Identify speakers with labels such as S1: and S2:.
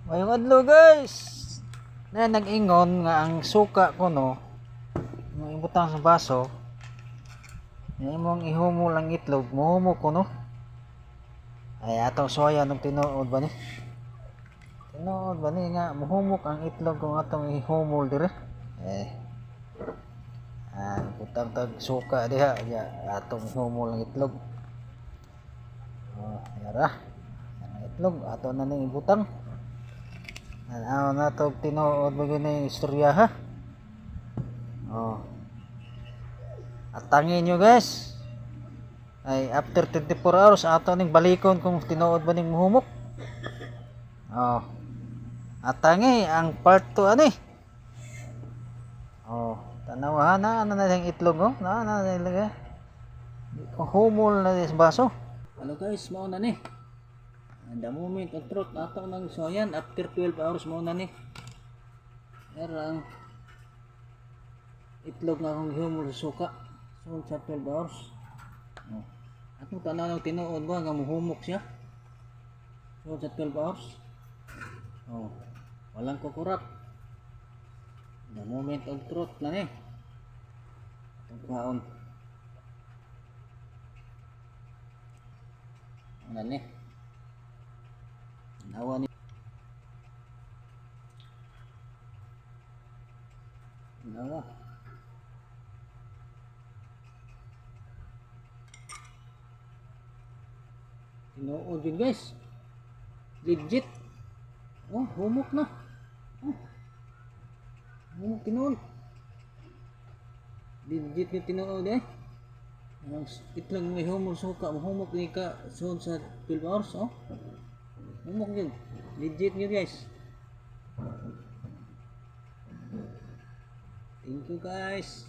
S1: Ngayong adlaw guys, na nag-ingon nga ang suka ko no, yung ibutang sa baso, yung imong ihumo lang itlog, muhumo ko no. Ay atong soya nung tinuod ba ni? Tinuod ba ni nga muhumok ang itlog kung atong ihumol dire? Eh, butang tag suka diha, ya atong ihumol ang itlog. Oh, yara. Ang itlog ato na ning ibutang. Ano na to tinuod ba gini istorya ha? Oh. At tangin nyo guys, ay after 24 hours ato ning balikon kung tinuod ba ning muhumok. Oh. At tangi ang part 2 ani. Oh, tanawahan na ano na yung itlog oh. Na ilagay. Humol na sa baso. Hello guys, mao na ni. And the moment of truth ato nang soyan after 12 hours mao na ni. Erang itlog na akong humol sa suka. So sa 12 hours. Oh. Atong tanaw ng tinuod ba nga muhumok siya. So sa 12 hours. Oh. Walang kukurap. The moment of truth na ni. Itong kaon. Ano ni? Nawa ni. Nawa. Tinuod yun guys. Legit. Oh, humok na. Oh. Humok tinuod. Legit yung tinuod eh. Ang itlog may humor suka, humok ni ka soon sa 12 hours, oh. Humok yun. Legit yun guys. Thank you guys.